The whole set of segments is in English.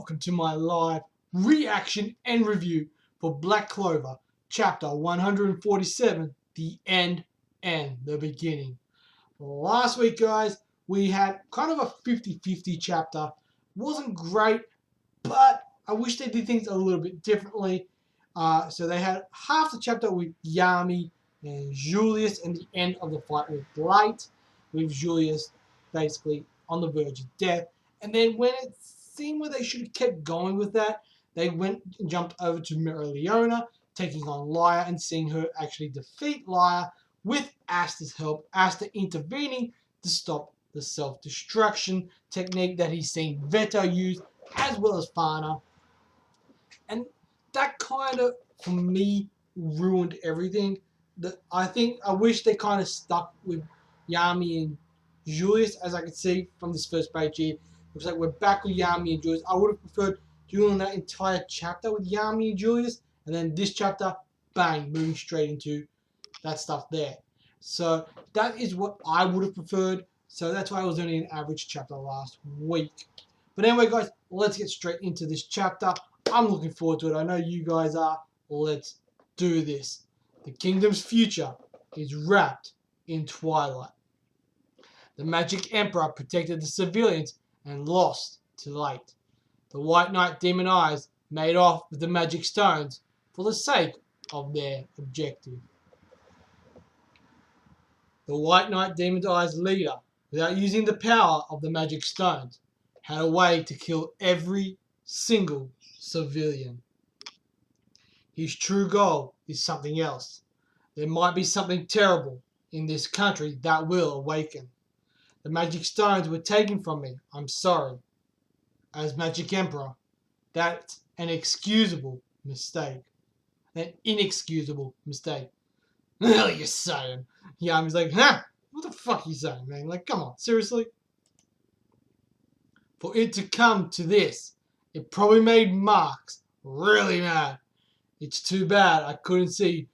welcome to my live reaction and review for Black Clover, chapter 147, The End and the Beginning. Last week, guys, we had kind of a 50-50 chapter. Wasn't great, but I wish they did things a little bit differently. So they had half the chapter with Yami and Julius and the end of the fight with Blight, with Julius basically on the verge of death. And then when it seemed where they should have kept going with that, they went and jumped over to Leona, taking on Lyra and seeing her actually defeat Lyra with Asta's help, Asta intervening to stop the self-destruction technique that he's seen Veto use, as well as Fana. And that kind of, for me, ruined everything. I wish they kind of stuck with Yami and Julius, as I can see from this first page here. Looks like we're back with Yami and Julius. I would have preferred doing that entire chapter with Yami and Julius, and then this chapter, bang, moving straight into that stuff there. So that is what I would have preferred. So that's why it was only an average chapter last week. But anyway, guys, let's get straight into this chapter. I'm looking forward to it. I know you guys are. Let's do this. The kingdom's future is wrapped in twilight. The Magic Emperor protected the civilians and lost to light. The White Knight Demon Eyes made off with the magic stones for the sake of their objective. The White Knight Demon Eyes leader, without using the power of the magic stones, had a way to kill every single civilian. His true goal is something else. There might be something terrible in this country that will awaken. The magic stones were taken from me. I'm sorry. As Magic Emperor, that's an excusable mistake. An inexcusable mistake. Hell, you're saying? Yami's like, huh? What the fuck are you saying, man? Like, come on, seriously? For it to come to this, it probably made Marx really mad. It's too bad I couldn't see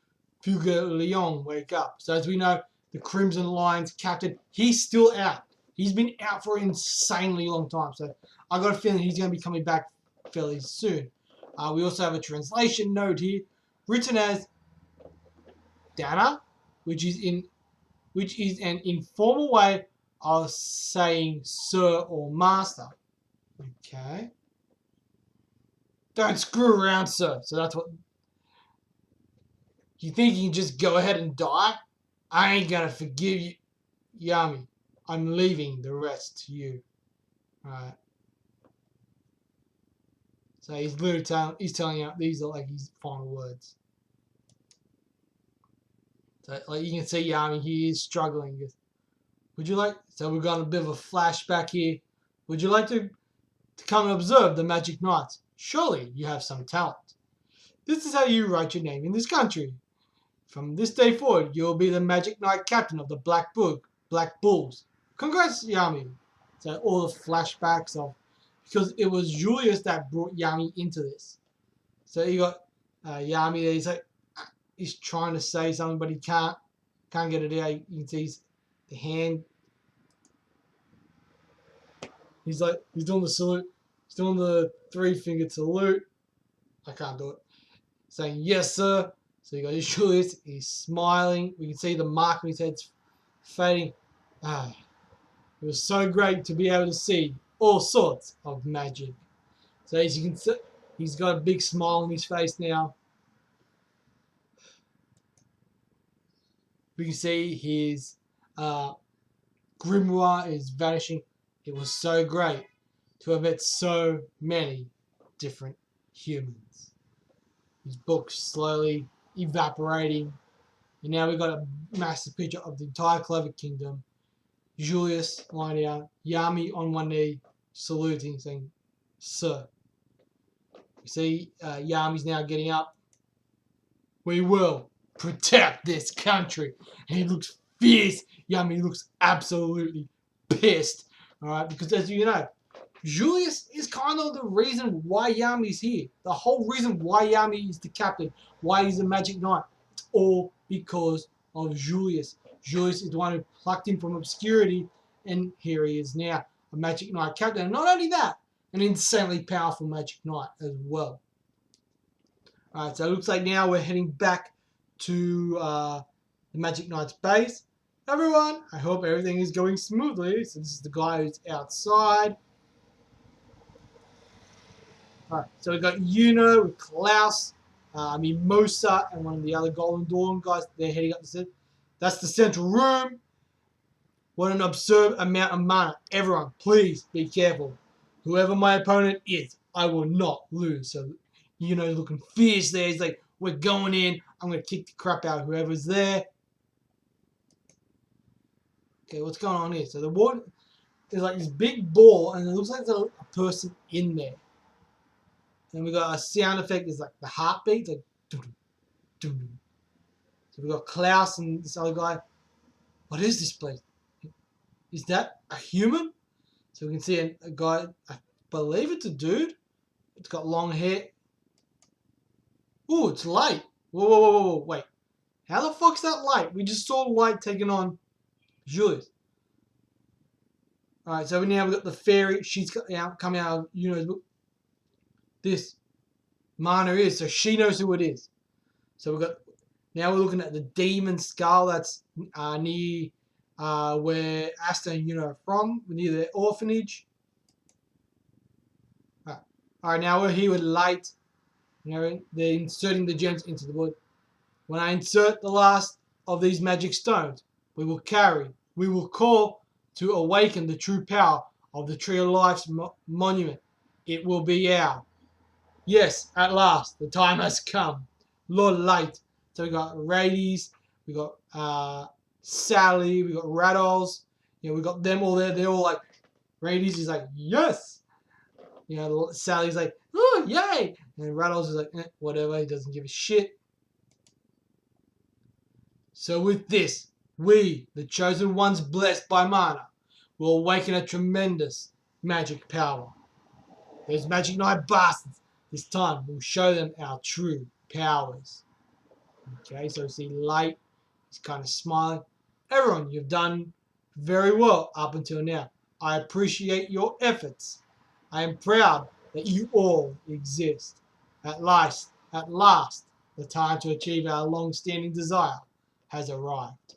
Leon wake up. So as we know, the Crimson Lion's captain, he's still out. He's been out for an insanely long time. So I got a feeling he's going to be coming back fairly soon. We also have a translation note here, written as Dana, which is an informal way of saying sir or master. Okay. Don't screw around, sir. So that's what. You think you can just go ahead and die? I ain't gonna forgive you, Yami. I'm leaving the rest to you. Alright. So he's literally telling you these are like his final words. So like you can see Yami, he is struggling. Would you like? So we've got a bit of a flashback here. Would you like to come and observe the Magic Knights? Surely you have some talent. This is how you write your name in this country. From this day forward, you'll be the Magic Knight captain of the Black Bulls. Congrats, Yami. So all the flashbacks of, because it was Julius that brought Yami into this. So you got Yami there. He's like, he's trying to say something, but he can't get it out. You can see the hand. He's like, he's doing the salute. He's doing the 3-finger salute. I can't do it. Saying, yes, sir. So you got Julius. He's smiling. We can see the mark on his head's fading. It was so great to be able to see all sorts of magic. So as you can see, he's got a big smile on his face now. We can see his grimoire is vanishing. It was so great to have met so many different humans. His book's slowly evaporating. And now we've got a massive picture of the entire Clover Kingdom. Julius lying down, Yami on one knee, saluting, saying, sir. You see, Yami's now getting up. We will protect this country. And he looks fierce. Yami looks absolutely pissed. Alright, because as you know, Julius is kind of the reason why Yami's here. The whole reason why Yami is the captain, why he's a Magic Knight. It's all because of Julius. Julius is the one who plucked him from obscurity, and here he is now, a Magic Knight captain. And not only that, an insanely powerful Magic Knight as well. Alright, so it looks like now we're heading back to the Magic Knight's base. Everyone, I hope everything is going smoothly. So this is the guy who's outside. Alright, so we've got Yuno with Klaus, Mimosa, and one of the other Golden Dawn guys. They're heading up the stairs. That's the central room. What an absurd amount of mana. Everyone, please be careful. Whoever my opponent is, I will not lose. So, Yuno's looking fierce there. He's like, we're going in. I'm going to kick the crap out of whoever's there. Okay, what's going on here? So the water, there's like this big ball, and it looks like there's a person in there. And we got a sound effect. It's like the heartbeat, like doo -doo, doo -doo. So we got Klaus and this other guy. What is this place? Is that a human? So we can see a guy. I believe it's a dude. It's got long hair. Ooh, it's light. Whoa, whoa, whoa, whoa! Wait, how the fuck's that light? We just saw light taking on Julius. Alright, so now we've got the fairy. She's coming out of, you know, this Mana is, so she knows who it is. So we've got, now we're looking at the demon skull that's near where Asta and Yuno are from, near the orphanage. Alright, now we're here with light. You know, they're inserting the gems into the wood. When I insert the last of these magic stones, we will call to awaken the true power of the Tree of Life's monument. It will be ours. Yes, at last, the time has come. Lord Light. So we got Rades, we got Sally, we got Rattles. You know, we got them all there. They're all like, Rades is like, yes. You know, Sally's like, oh, yay. And Rattles is like, whatever. He doesn't give a shit. So with this, we, the chosen ones blessed by mana, will awaken a tremendous magic power. Those Magic Knight bastards, this time we'll show them our true powers. Okay, so see Light, he's kind of smiling. Everyone, you've done very well up until now. I appreciate your efforts. I am proud that you all exist. At last, the time to achieve our long-standing desire has arrived.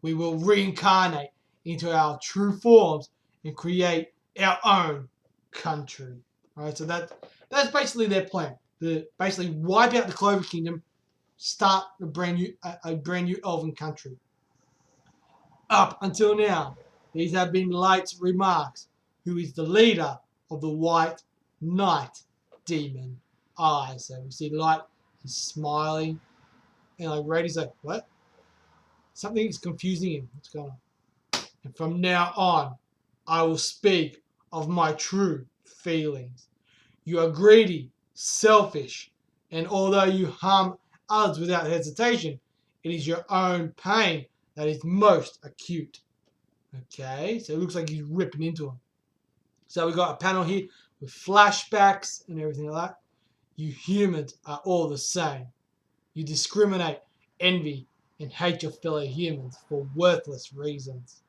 We will reincarnate into our true forms and create our own country. Alright, so that's basically their plan. Basically wipe out the Clover Kingdom, start a brand new elven country. Up until now, these have been Light's remarks, who is the leader of the White Knight Demon Eyes. So we see Light, he's smiling, and like Rady's like, what? Something is confusing him. What's going on? And from now on, I will speak of my true feelings. You are greedy, selfish, and although you harm others without hesitation, it is your own pain that is most acute. Okay, so it looks like he's ripping into him. So we've got a panel here with flashbacks and everything like that. You humans are all the same. You discriminate, envy, and hate your fellow humans for worthless reasons.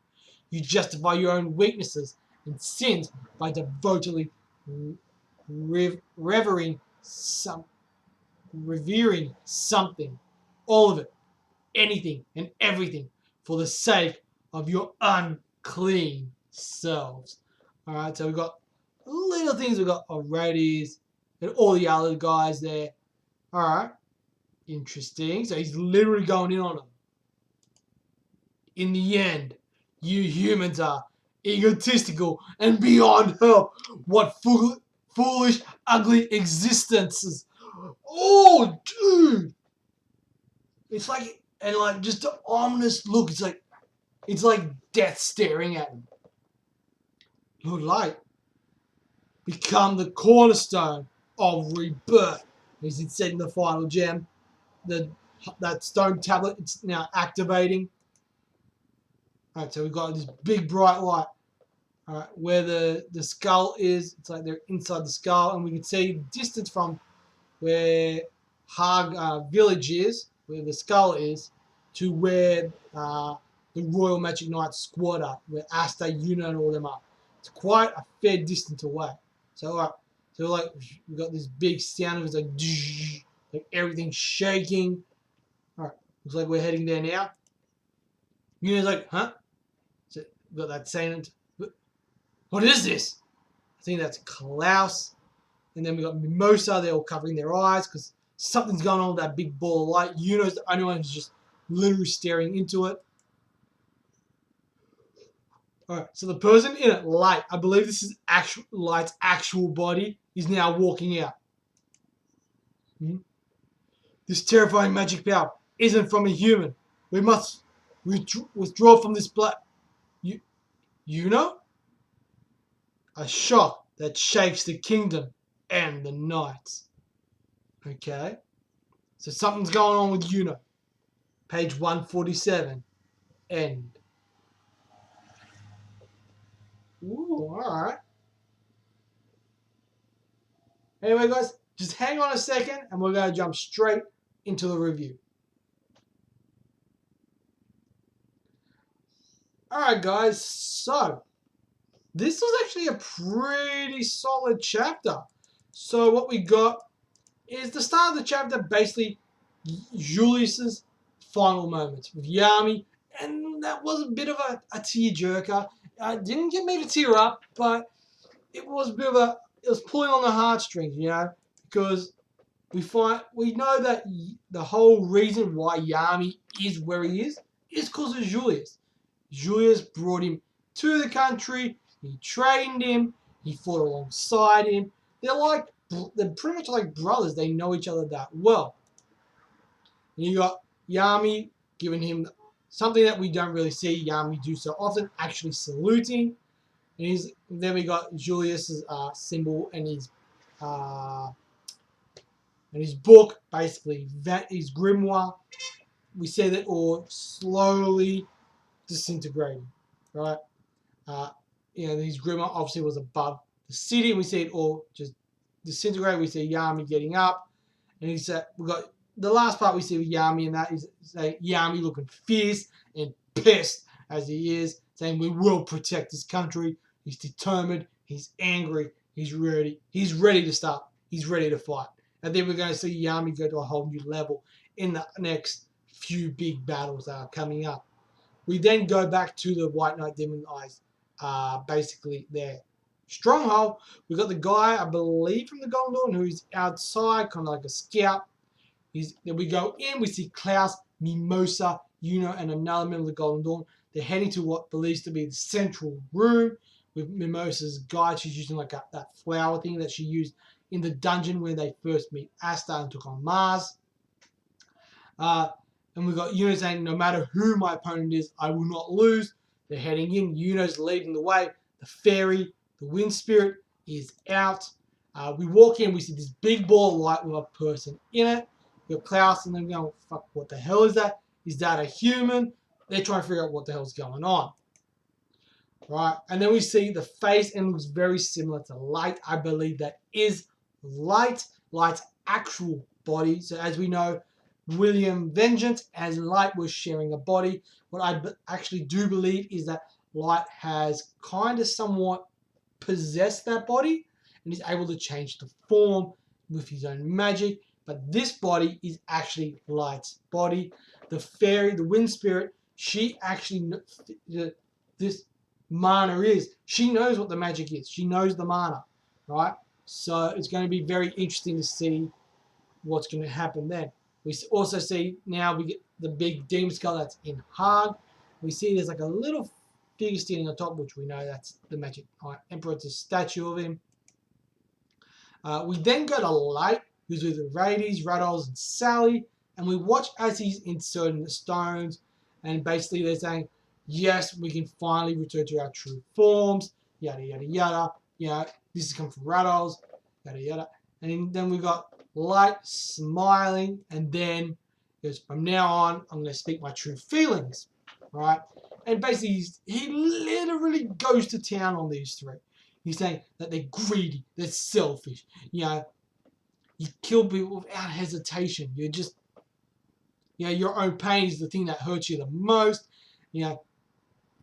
You justify your own weaknesses and sins by devotedly revering revering something, all of it, anything and everything, for the sake of your unclean selves. Alright, so we've got little things. We've got Rades and all the other guys there. Alright, interesting. So he's literally going in on them. In the end, you humans are egotistical and beyond help. What foolish, ugly existences. Oh, dude. It's like, and like just the ominous look. It's like death staring at him. Lord Light, become the cornerstone of rebirth. As it said in the final gem, that stone tablet, it's now activating. Alright, so we've got this big bright light. Alright, where the skull is, it's like they're inside the skull, and we can see the distance from where Haag village is, where the skull is, to where the Royal Magic Knight squad are, where Asta, Yuno, and all them are. It's quite a fair distance away. So so like we got this big sound. It's like everything's shaking. All right, looks like we're heading there now. Yuna's like, huh? So we got that saying. What is this? I think that's Klaus. And then we got Mimosa. They're all covering their eyes because something's going on with that big ball of light. Yuno's the only one who's just literally staring into it. Alright, so the person in it, Light, I believe this is Light's actual body, is now walking out. This terrifying magic power isn't from a human. We must withdraw from this You know? A shock that shakes the kingdom and the knights. Okay? So something's going on with Yuno. Page 147. End. Ooh, alright. Anyway, guys, just hang on a second and we're going to jump straight into the review. Alright, guys, so this was actually a pretty solid chapter. So what we got is the start of the chapter, basically Julius's final moments with Yami, and that was a bit of a tearjerker. Didn't get me to tear up, but it was a bit of it was pulling on the heartstrings, you know, because we know that the whole reason why Yami is where he is because of Julius. Julius brought him to the country. He trained him. He fought alongside him. They're pretty much like brothers. They know each other that well. And you got Yami giving him something that we don't really see Yami do so often, actually saluting. And then we got Julius's symbol and his book, basically his grimoire. We see that all slowly disintegrating, right? His grimoire obviously was above the city. We see it all just disintegrate. We see Yami getting up, and we got the last part we see with Yami, and that is Yami looking fierce and pissed as he is, saying we will protect this country. He's determined. He's angry. He's ready. He's ready to start. He's ready to fight. And then we're going to see Yami go to a whole new level in the next few big battles that are coming up. We then go back to the White Knight Demon Eyes, basically their stronghold. We got the guy, I believe, from the Golden Dawn, who's outside, kind of like a scout. Then we go in, we see Klaus, Mimosa, Yuno, and another member of the Golden Dawn. They're heading to what believes to be the central room with Mimosa's guide. She's using like that flower thing that she used in the dungeon where they first meet Asta and took on Mars. And we got Yuno saying, no matter who my opponent is, I will not lose. They're heading in. Yuno's leading the way. The fairy, the wind spirit, is out. We walk in. We see this big ball of light with a person in it. We got Klaus and them going, fuck, what the hell is that? Is that a human? They're trying to figure out what the hell's going on. Right? And then we see the face and looks very similar to Light. I believe that is Light's actual body. So as we know, William Vengeance and Light was sharing a body. What I actually do believe is that Light has kind of somewhat possessed that body and is able to change the form with his own magic. But this body is actually Light's body. The fairy, the wind spirit, she actually, this mana she knows what the magic is. She knows the mana, right? So it's going to be very interesting to see what's going to happen then. We also see now we get the big demon skull that's in Hague. We see there's like a little figure standing on top, which we know that's the Magic Emperor. It's a statue of him. We then go to Light, who's with the Radies, Raddles, and Sally, and we watch as he's inserting the stones, and basically they're saying, yes, we can finally return to our true forms, yada, yada, yada. You know, this has come from Raddles, yada, yada. And then we got Light smiling, and then goes, from now on, I'm going to speak my true feelings, right? And basically, he literally goes to town on these three. He's saying that they're greedy, they're selfish, you know, you kill people without hesitation. You're just, you know, your own pain is the thing that hurts you the most. You know,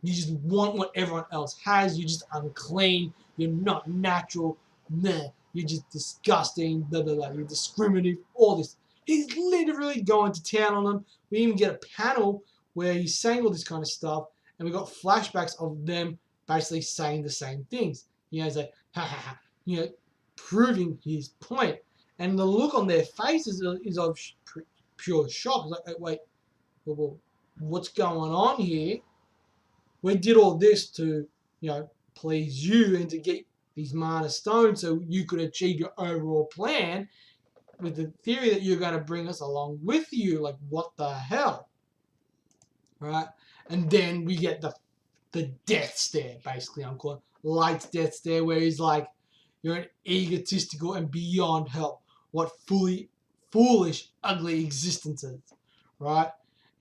you just want what everyone else has. You're just unclean. You're not natural. nah, you're just disgusting, blah, blah, blah, you're discriminative, all this. He's literally going to town on them. We even get a panel where he's saying all this kind of stuff, and we got flashbacks of them basically saying the same things. You know, it's like, ha ha ha, you know, proving his point. And the look on their faces is of pure shock. It's like, wait, well, what's going on here? We did all this to, please you and to get these Mana Stones so you could achieve your overall plan with the theory that you're going to bring us along with you. Like, what the hell? Right? And then we get the death stare, basically, I'm calling Light's death stare, where he's like, you're an egotistical and beyond help. What foolish, ugly existences. Right?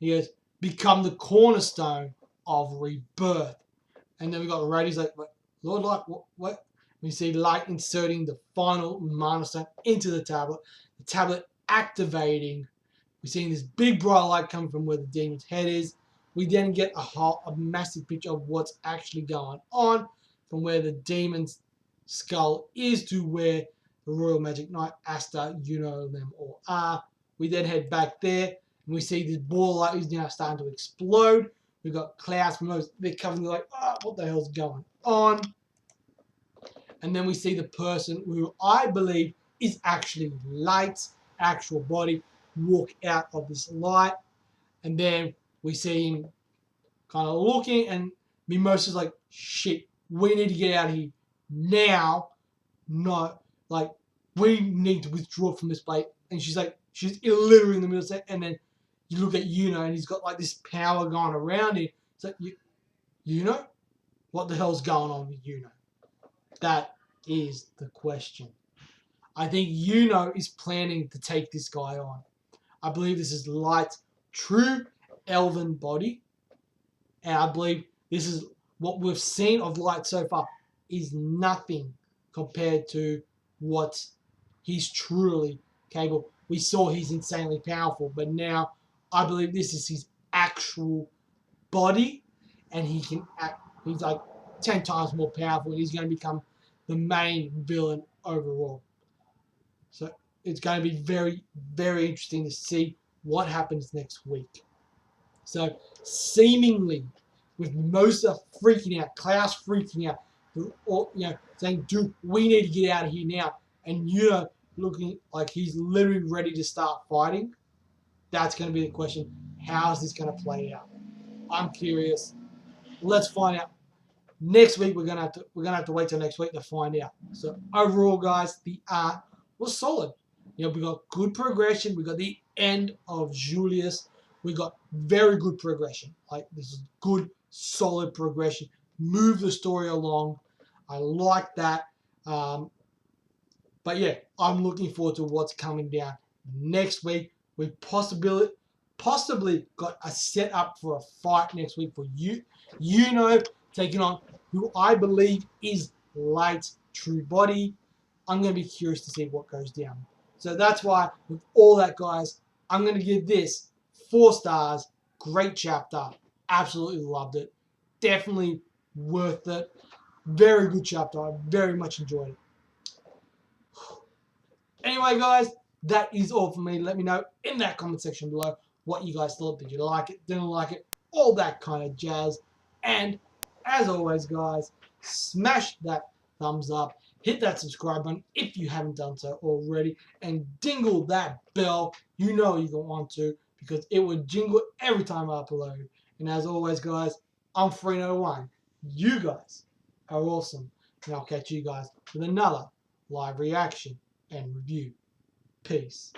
He goes, become the cornerstone of rebirth. And then we got Radi's like, Lord Light, what? We see Light inserting the final Mana Stone into the tablet activating. We're seeing this big bright light coming from where the demon's head is. We then get a massive picture of what's actually going on from where the demon's skull is to where the Royal Magic Knight, Asta, them all are. We then head back there and we see this ball of light is now starting to explode. We've got clouds from those. They're coming like, what the hell's going on? And then we see the person who I believe is actually Light's actual body walk out of this light. And then we see him kind of looking, and Mimosa's like, shit, we need to get out of here now. Not like, we need to withdraw from this place. And she's like, she's literally in the middle of it. And then you look at Yuno, and he's got like this power going around him. It's like, Yuno? What the hell's going on with Yuno? That is the question. I think Yuno is planning to take this guy on. I believe this is Light's true elven body. And I believe this is what we've seen of Light so far is nothing compared to what he's truly capable. We saw he's insanely powerful, but now I believe this is his actual body, and he can act. He's like 10 times more powerful, and he's going to become the main villain overall. So it's going to be very, very interesting to see what happens next week. So seemingly, with Mimosa freaking out, Klaus freaking out, saying, dude, we need to get out of here now, and looking like he's literally ready to start fighting, that's going to be the question. How is this going to play out? I'm curious. Let's find out. Next week we're gonna have to wait till next week to find out. So overall, guys, the art was solid. We got good progression. We got the end of Julius. We got very good progression. Like, this is good, solid progression. Move the story along. I like that. But yeah, I'm looking forward to what's coming down next week. We possibly got a setup for a fight next week for taking on who I believe is Light's true body. I'm going to be curious to see what goes down. So that's why, with all that, guys, I'm going to give this 4 stars. Great chapter. Absolutely loved it. Definitely worth it. Very good chapter. I very much enjoyed it. Anyway, guys, that is all for me. Let me know in that comment section below what you guys thought. Did you like it? Didn't like it? All that kind of jazz. And as always, guys, smash that thumbs up. Hit that subscribe button if you haven't done so already. And dingle that bell. You know you're going to want to, because it will jingle every time I upload. And as always, guys, I'm Free01. You guys are awesome. And I'll catch you guys with another live reaction and review. Peace.